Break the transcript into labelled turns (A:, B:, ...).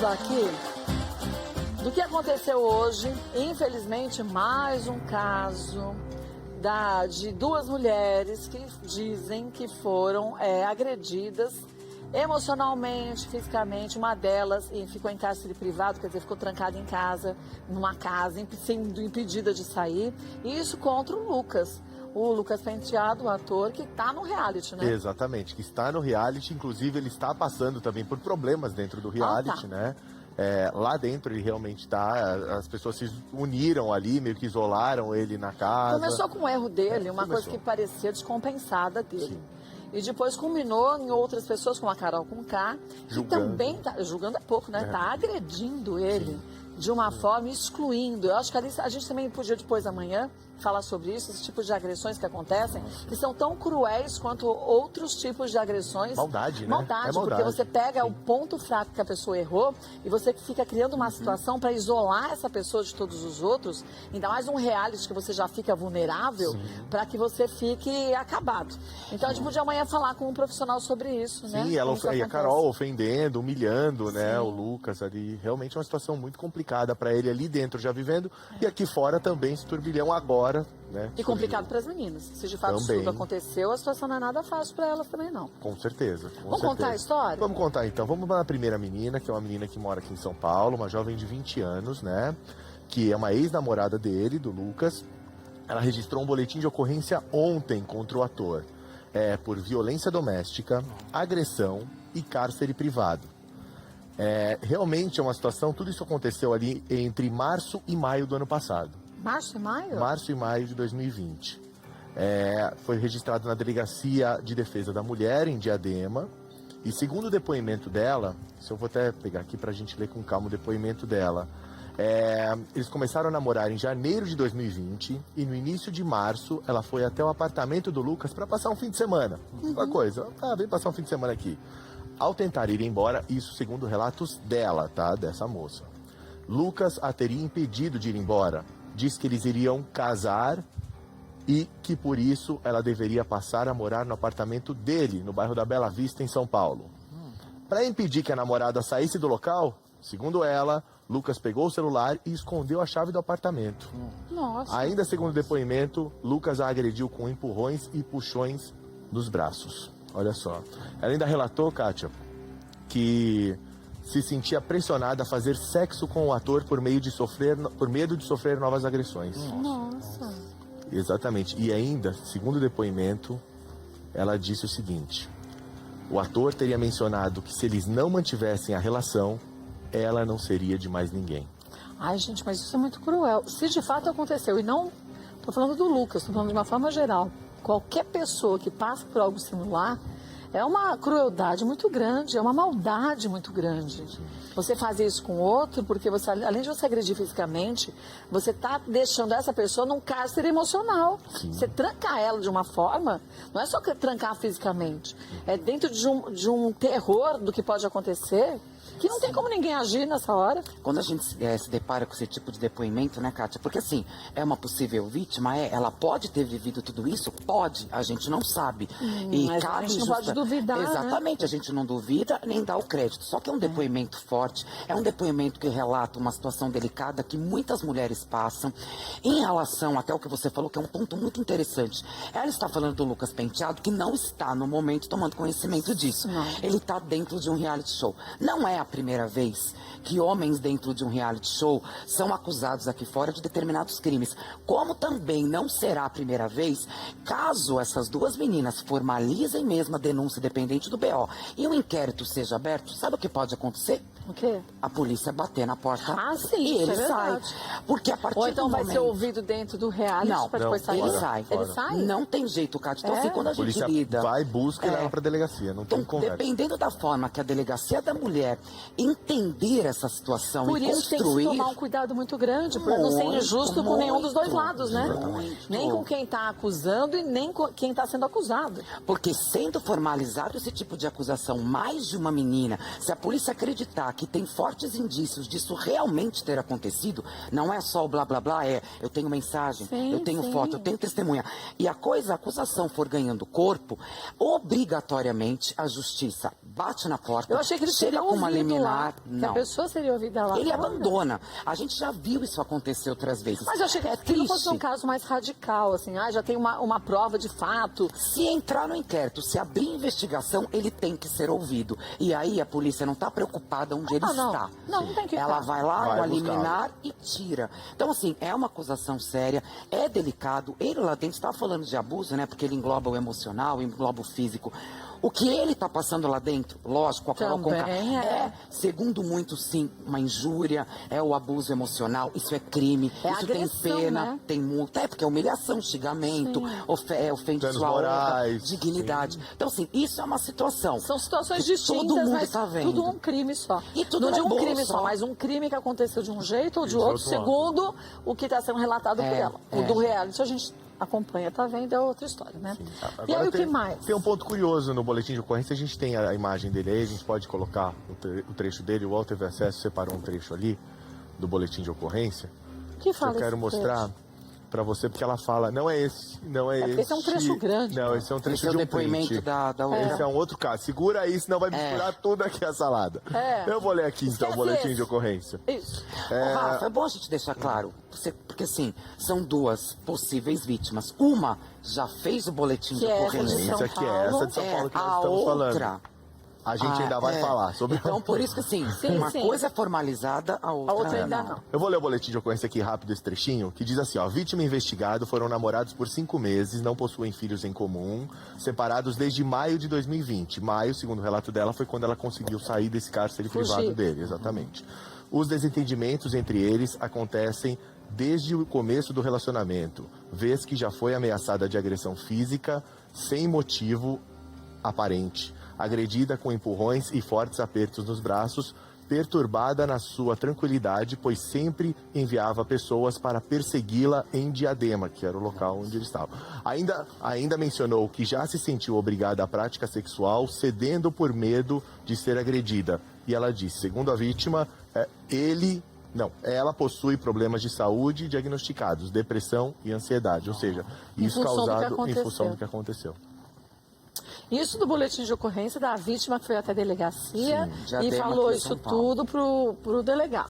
A: falar aqui do que aconteceu hoje. Infelizmente, mais um caso de duas mulheres que dizem que foram agredidas emocionalmente, fisicamente. Uma delas ficou em cárcere privado, quer dizer, ficou trancada em casa, numa casa, sendo impedida de sair. E isso contra o Lucas. O Lucas Penteado, o ator, que está no reality, né?
B: Exatamente, que está no reality. Inclusive, ele está passando também por problemas dentro do reality, né? Lá dentro ele realmente está. As pessoas se uniram ali, meio que isolaram ele na casa.
A: Começou com um erro dele, uma coisa que parecia descompensada dele. Sim. E depois culminou em outras pessoas, como a Carol Conká, que também tá, julgando é pouco, né? Tá agredindo ele. Sim. De uma forma, excluindo. Eu acho que a gente também podia depois amanhã falar sobre isso, esse tipo de agressões que acontecem, que são tão cruéis quanto outros tipos de agressões.
B: Maldade, né?
A: Maldade, porque você pega o ponto fraco que a pessoa errou e você fica criando uma situação para isolar essa pessoa de todos os outros, ainda mais um reality que você já fica vulnerável, para que você fique acabado. Então a gente podia amanhã falar com um profissional sobre isso, né?
B: Sim, e a Carol ofendendo, humilhando, né, o Lucas ali. Realmente é uma situação muito complicada para ele ali dentro já vivendo, e aqui fora também esse turbilhão agora, né?
A: E complicado para as meninas. Se de fato
B: também.
A: Tudo aconteceu, a situação não é nada fácil para elas também, não.
B: Com certeza.
A: Vamos contar a história?
B: Vamos contar então. Vamos para a primeira menina, que é uma menina que mora aqui em São Paulo, uma jovem de 20 anos, né? Que é uma ex-namorada dele, do Lucas. Ela registrou um boletim de ocorrência ontem contra o ator. Por violência doméstica, agressão e cárcere privado. Realmente é uma situação, tudo isso aconteceu ali entre março e maio do ano passado.
A: Março e maio?
B: Março e maio de 2020. Foi registrado na Delegacia de Defesa da Mulher, em Diadema, e segundo o depoimento dela, eu vou até pegar aqui para a gente ler com calma o depoimento dela, eles começaram a namorar em janeiro de 2020 e no início de março ela foi até o apartamento do Lucas para passar um fim de semana. Uma coisa, vem passar um fim de semana aqui. Ao tentar ir embora, isso segundo relatos dela, tá? Dessa moça. Lucas a teria impedido de ir embora. Diz que eles iriam casar e que por isso ela deveria passar a morar no apartamento dele, no bairro da Bela Vista, em São Paulo. Para impedir que a namorada saísse do local, segundo ela, Lucas pegou o celular e escondeu a chave do apartamento.
A: Nossa.
B: Ainda segundo o depoimento, Lucas a agrediu com empurrões e puxões nos braços. Olha só. Ela ainda relatou, Kátia, que se sentia pressionada a fazer sexo com o ator por medo de sofrer novas agressões.
A: Nossa.
B: Exatamente. E ainda, segundo o depoimento, ela disse o seguinte: o ator teria mencionado que se eles não mantivessem a relação, ela não seria de mais ninguém.
A: Ai, gente, mas isso é muito cruel. Se de fato aconteceu, e não estou falando do Lucas, estou falando de uma forma geral, qualquer pessoa que passa por algo similar, é uma crueldade muito grande, é uma maldade muito grande. Você fazer isso com outro, porque você, além de você agredir fisicamente, você está deixando essa pessoa num cárcere emocional. Sim. Você trancar ela de uma forma, não é só trancar fisicamente, é dentro de um terror do que pode acontecer, que não tem como ninguém agir nessa hora.
C: Quando a gente se depara com esse tipo de depoimento, né, Kátia? Porque assim, é uma possível vítima, ela pode ter vivido tudo isso? Pode, a gente não sabe.
A: Mas a gente não pode duvidar,
C: exatamente,
A: né?
C: A gente não duvida nem dá o crédito. Só que é um depoimento forte, é um depoimento que relata uma situação delicada que muitas mulheres passam. Em relação até o que você falou, que é um ponto muito interessante. Ela está falando do Lucas Penteado, que não está no momento tomando conhecimento disso.
A: Não.
C: Ele está dentro de um reality show. Não é a primeira vez que homens dentro de um reality show são acusados aqui fora de determinados crimes. Como também não será a primeira vez, caso essas duas meninas formalizem mesmo a denúncia dependente do BO e o inquérito seja aberto, sabe o que pode acontecer?
A: O quê?
C: A polícia bater na porta
A: sim,
C: e ele sai.
A: verdade.
C: Porque a partir
A: Ou então
C: do
A: vai
C: momento...
A: ser ouvido dentro do reality para depois sair?
C: Ele sai.
A: Ele sai?
C: Não tem jeito, Cátia. Então, assim, quando a
B: A polícia
C: gente lida...
B: vai, busca e leva para a delegacia, não tem
C: Então,
B: conversa.
C: dependendo da forma que a delegacia da mulher entender essa situação
A: Por
C: e
A: isso tem que
C: construir...
A: se tomar um cuidado muito grande, para não ser injusto com nenhum dos dois lados, né?
C: Muito.
A: Nem com quem está acusando e nem com quem está sendo acusado.
C: Porque sendo formalizado esse tipo de acusação, mais de uma menina, se a polícia acreditar que tem fortes indícios disso realmente ter acontecido, não é só o blá blá blá, eu tenho mensagem,
A: Sim,
C: eu tenho
A: sim.
C: foto, eu tenho testemunha. E a acusação for ganhando corpo, obrigatoriamente a justiça bate na porta,
A: Eu achei que ele
C: chega
A: seria
C: com uma
A: ouvido lá,
C: liminar.
A: que a
C: Não.
A: pessoa seria ouvida lá.
C: Ele abandona. A gente já viu isso acontecer outras vezes.
A: Mas eu achei que
C: é
A: aquilo fosse um
C: triste.
A: caso mais radical, assim, já tem uma prova de fato.
C: Se entrar no inquérito, se abrir investigação, ele tem que ser ouvido. E aí a polícia não está preocupada onde ele
A: não.
C: está.
A: Não tem que
C: Ela
A: estar.
C: vai lá,
B: Vai
C: uma
B: buscá-lo.
C: liminar e tira. Então, assim, é uma acusação séria, é delicado. Ele lá dentro estava falando de abuso, né? Porque ele engloba o emocional, engloba o físico. O que ele está passando lá dentro, lógico, a Carol
A: Também
C: Conká,
A: é.
C: segundo muito, sim, uma injúria, é o abuso emocional, isso é crime,
A: É
C: isso
A: agressão,
C: tem pena,
A: né?
C: tem multa, porque é humilhação, xingamento, ofende
B: Danos
C: sua honra,
B: morais,
C: dignidade. Então, assim, isso é uma situação.
A: São situações
C: que
A: distintas,
C: todo mundo
A: mas
C: tá vendo.
A: tudo um crime só.
C: E tudo
A: não de
C: é
A: um
C: bom
A: crime
C: só.
A: só, mas um crime que aconteceu de um jeito ou de
B: De
A: outro,
B: outro
A: segundo o que está sendo relatado por ela. O
C: é.
A: do reality a gente acompanha, tá vendo, é outra história, né? E
B: Agora
A: aí o que mais?
B: Tem um ponto curioso no boletim de ocorrência, a gente tem a imagem dele aí, a gente pode colocar o trecho dele, o UOL teve acesso, separou um trecho ali do boletim de ocorrência.
A: Que fala
B: Eu quero
A: esse
B: mostrar
A: trecho?
B: pra você, porque ela fala, não é esse, não é,
A: porque
B: esse.
A: esse é um trecho grande.
B: Não, esse é um trecho
C: Esse é o
B: de um
C: depoimento
B: print.
C: da outra.
B: Esse é um outro caso. Segura aí, senão vai misturar tudo aqui a salada.
A: É.
B: Eu vou ler aqui então o
A: Esquece
B: boletim
A: esse.
B: de ocorrência.
A: Isso.
C: Ô, Rafa, é bom a gente deixar claro, porque assim, são duas possíveis vítimas. Uma já fez o boletim
A: Que
C: de
A: é essa
C: ocorrência.
A: de São
B: Isso aqui é essa de São Paulo que nós
C: a
B: estamos
C: outra.
B: falando. A gente ainda vai falar sobre
C: Então, por isso que assim,
A: Sim,
C: uma
A: sim.
C: coisa é formalizada, a
A: A
C: outra,
A: outra ainda não.
B: Eu vou ler o boletim de ocorrência aqui rápido, esse trechinho, que diz assim, ó, vítima e investigado foram namorados por 5 meses, não possuem filhos em comum, separados desde maio de 2020. Maio, segundo o relato dela, foi quando ela conseguiu sair desse cárcere
A: Fugir.
B: privado dele, exatamente. Os desentendimentos entre eles acontecem desde o começo do relacionamento, vez que já foi ameaçada de agressão física, sem motivo aparente, agredida com empurrões e fortes apertos nos braços, perturbada na sua tranquilidade, pois sempre enviava pessoas para persegui-la em Diadema, que era o local onde ele estava. Ainda mencionou que já se sentiu obrigada à prática sexual, cedendo por medo de ser agredida. E ela disse, segundo a vítima, ela possui problemas de saúde diagnosticados, depressão e ansiedade, ou seja, isso
A: função do que
B: causado em
A: aconteceu.
B: função do que aconteceu.
A: Isso do boletim de ocorrência da vítima que foi até a delegacia
C: Sim, já
A: e
C: tem
A: falou
C: aqui em
A: isso
C: São Paulo.
A: tudo pro delegado.